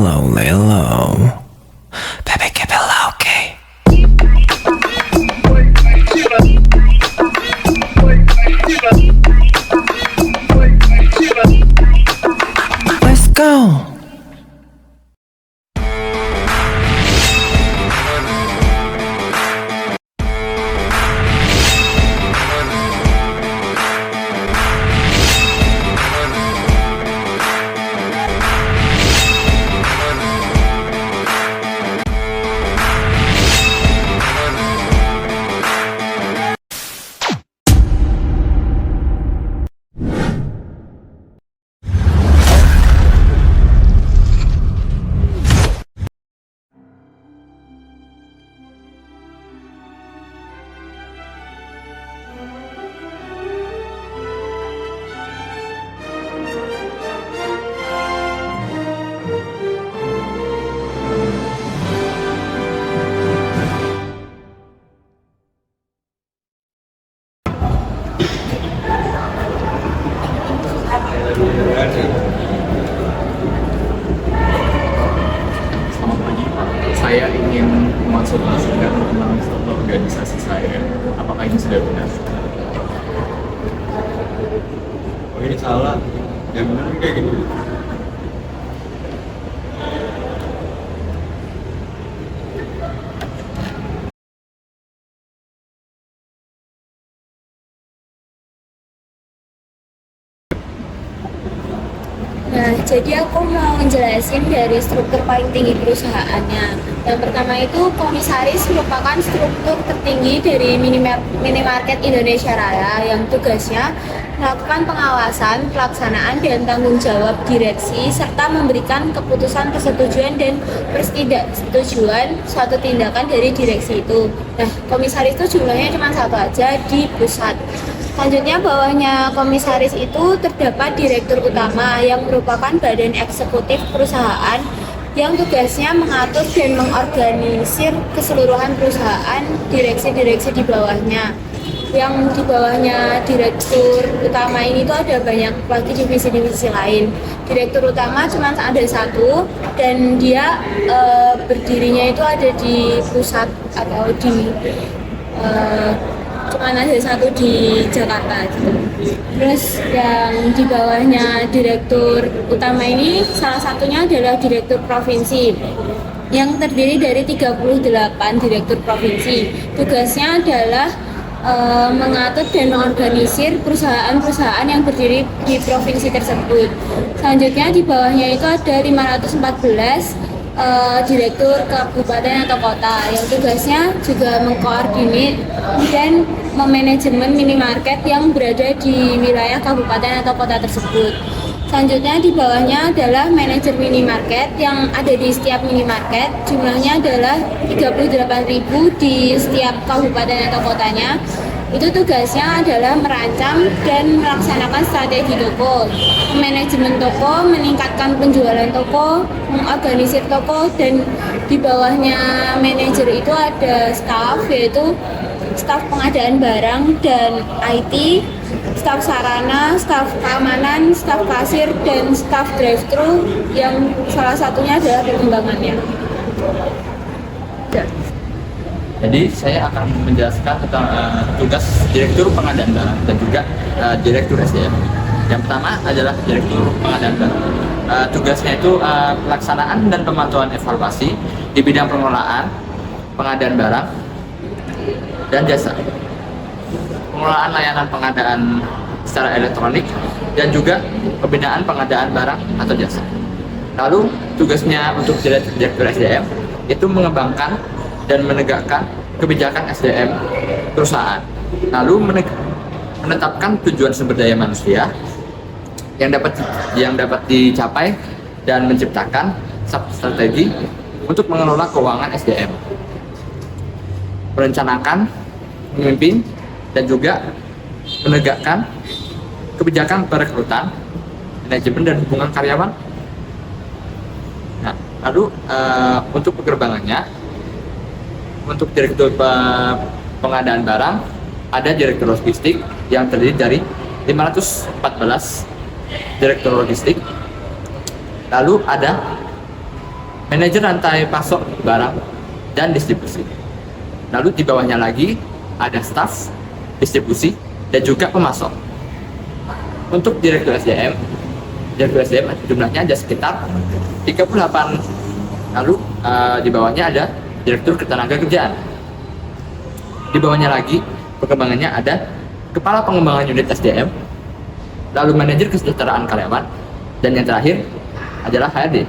low, lay low. Baby, keep it low key. Let's go. Selamat pagi Pak, saya ingin konsultasikan tentang struktur organisasi saya. Apakah ini sudah benar? Oh ini salah, yang benar kayak gini. Nah, jadi aku mau ngejelasin dari struktur paling tinggi perusahaannya. Yang pertama itu komisaris merupakan struktur tertinggi dari minimarket Indonesia Raya yang tugasnya melakukan pengawasan, pelaksanaan, dan tanggung jawab direksi serta memberikan keputusan persetujuan dan persetujuan suatu tindakan dari direksi itu. Nah, komisaris itu jumlahnya cuma satu aja di pusat. Selanjutnya bawahnya komisaris itu terdapat direktur utama yang merupakan badan eksekutif perusahaan yang tugasnya mengatur dan mengorganisir keseluruhan perusahaan, direksi-direksi di bawahnya. Yang di bawahnya direktur utama ini tuh ada banyak lagi divisi-divisi lain. Direktur utama cuma ada satu dan dia berdirinya itu ada di pusat atau di cuma ada satu di Jakarta gitu. Terus yang di bawahnya direktur utama ini salah satunya adalah direktur provinsi yang terdiri dari 38 direktur provinsi. Tugasnya adalah mengatur dan mengorganisir perusahaan-perusahaan yang berdiri di provinsi tersebut. Selanjutnya di bawahnya itu ada 514 direktur kabupaten atau kota yang tugasnya juga mengkoordinir dan memanajemen minimarket yang berada di wilayah kabupaten atau kota tersebut. Selanjutnya di bawahnya adalah manajer minimarket yang ada di setiap minimarket, jumlahnya adalah 38.000 di setiap kabupaten atau kotanya. Itu tugasnya adalah merancang dan melaksanakan strategi toko, manajemen toko, meningkatkan penjualan toko, mengorganisir toko, dan di bawahnya manajer itu ada staff, yaitu staf pengadaan barang dan IT, staf sarana, staf keamanan, staf kasir, dan staf drive-thru yang salah satunya adalah pengembangannya. Jadi saya akan menjelaskan tentang tugas direktur pengadaan barang dan juga direktur SDM. Yang pertama adalah direktur pengadaan barang. Tugasnya itu pelaksanaan dan pemantauan evaluasi di bidang pengelolaan, pengadaan barang, dan jasa. Pengelolaan layanan pengadaan secara elektronik dan juga pembinaan pengadaan barang atau jasa. Lalu tugasnya untuk direktur SDM itu mengembangkan dan menegakkan kebijakan SDM perusahaan, lalu menetapkan tujuan sumber daya manusia yang dapat dicapai dan menciptakan strategi untuk mengelola keuangan SDM, merencanakan, memimpin, dan juga menegakkan kebijakan perekrutan, manajemen, dan hubungan karyawan. Nah, lalu untuk penerbangannya, untuk direktur pengadaan barang ada direktur logistik yang terdiri dari 514 direktur logistik. Lalu ada manajer rantai pasok barang dan distribusi. Lalu di bawahnya lagi ada staf, distribusi, dan juga pemasok. Untuk direktur SDM jumlahnya ada sekitar 38. Lalu di bawahnya ada direktur ketenagakerjaan. Di bawahnya lagi pengembangannya ada kepala pengembangan unit SDM, lalu manajer kesejahteraan karyawan, dan yang terakhir adalah HRD.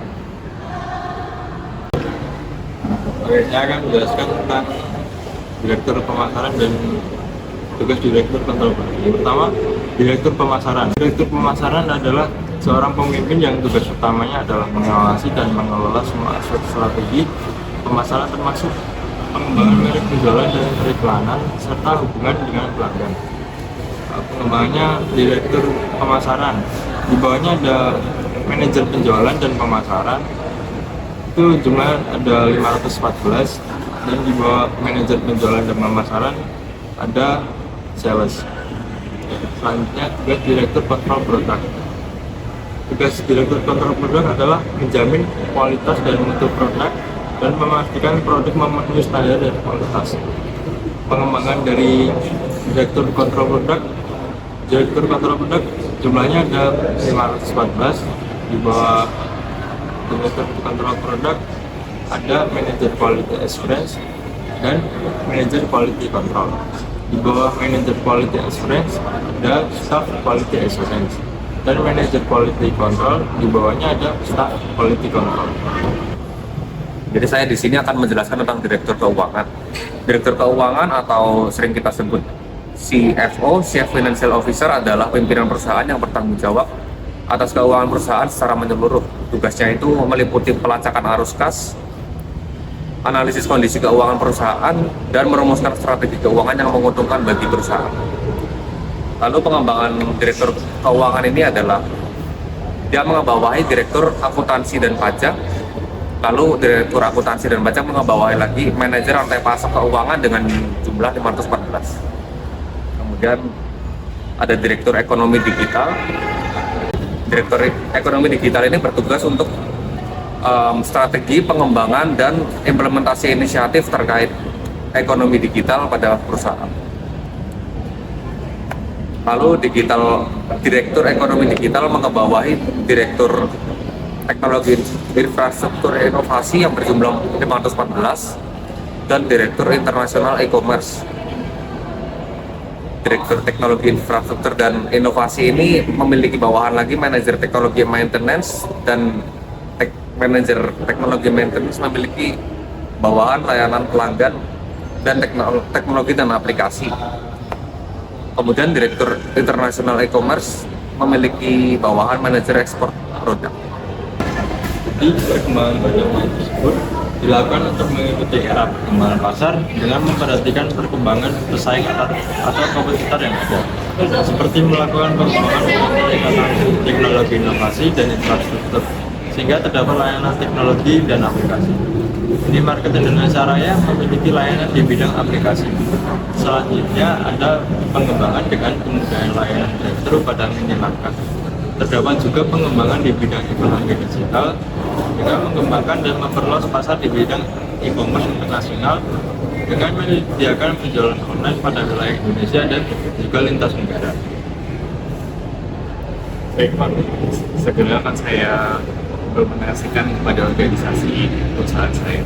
Oke, saya akan menjelaskan tentang direktur pemasaran dan tugas direktur kontrol barang. Yang pertama, direktur pemasaran. Direktur pemasaran adalah seorang pemimpin yang tugas utamanya adalah mengawasi dan mengelola semua aspek strategi pemasaran termasuk pengembangan merek penjualan dan periklanan serta hubungan dengan pelanggan. Pengembangannya direktur pemasaran. Di bawahnya ada manajer penjualan dan pemasaran. Itu jumlah ada 514, dan di bawah manajer penjualan dan pemasaran ada sales. Selanjutnya tugas direktur kontrol produk. Tugas direktur kontrol produk adalah menjamin kualitas dan mutu produk dan memastikan produk memenuhi standar dan kualitas. Pengembangan dari direktur kontrol produk jumlahnya ada 514. Di bawah direktur kontrol produk ada manajer quality assurance dan manajer quality control. Di bawah manajer quality assurance ada staff quality assurance, dan manajer quality control di bawahnya ada staff quality control. Jadi saya di sini akan menjelaskan tentang direktur keuangan. Direktur keuangan atau sering kita sebut CFO, Chief Financial Officer, adalah pimpinan perusahaan yang bertanggung jawab atas keuangan perusahaan secara menyeluruh. Tugasnya itu meliputi pelacakan arus kas, analisis kondisi keuangan perusahaan, dan merumuskan strategi keuangan yang menguntungkan bagi perusahaan. Lalu pengembangan direktur keuangan ini adalah dia mengebawahi direktur akuntansi dan pajak. Lalu direktur akuntansi dan pajak mengebawahi lagi manajer rantai pasok keuangan dengan jumlah 514. Kemudian ada direktur ekonomi digital. Direktur ekonomi digital ini bertugas untuk strategi pengembangan dan implementasi inisiatif terkait ekonomi digital pada perusahaan. Lalu direktur ekonomi digital mengebawahi direktur teknologi infrastruktur inovasi yang berjumlah 514 dan direktur internasional e-commerce. Direktur teknologi infrastruktur dan inovasi ini memiliki bawahan lagi manajer teknologi maintenance, dan manajer teknologi maintenance memiliki bawahan layanan pelanggan dan teknologi dan aplikasi. Kemudian direktur internasional e-commerce memiliki bawahan manajer ekspor produk. Jadi perkembangan badan tersebut dilakukan untuk mengikuti era perkembangan pasar dengan memperhatikan perkembangan pesaing atau kompetitor yang ada, seperti melakukan pengembangan peningkatan teknologi inovasi dan infrastruktur sehingga terdapat layanan teknologi dan aplikasi. Di market Indonesia Raya memiliki layanan di bidang aplikasi. Selanjutnya ada pengembangan dengan kemudahan layanan drive-thru pada minimarket. Terdapat juga pengembangan di bidang ekonomi digital dengan mengembangkan dan memperluas pasar di bidang e-commerce internasional dengan menyediakan penjualan online pada wilayah Indonesia dan juga lintas negara. Baik Pak, segera akan saya implementasikan kepada organisasi perusahaan saya.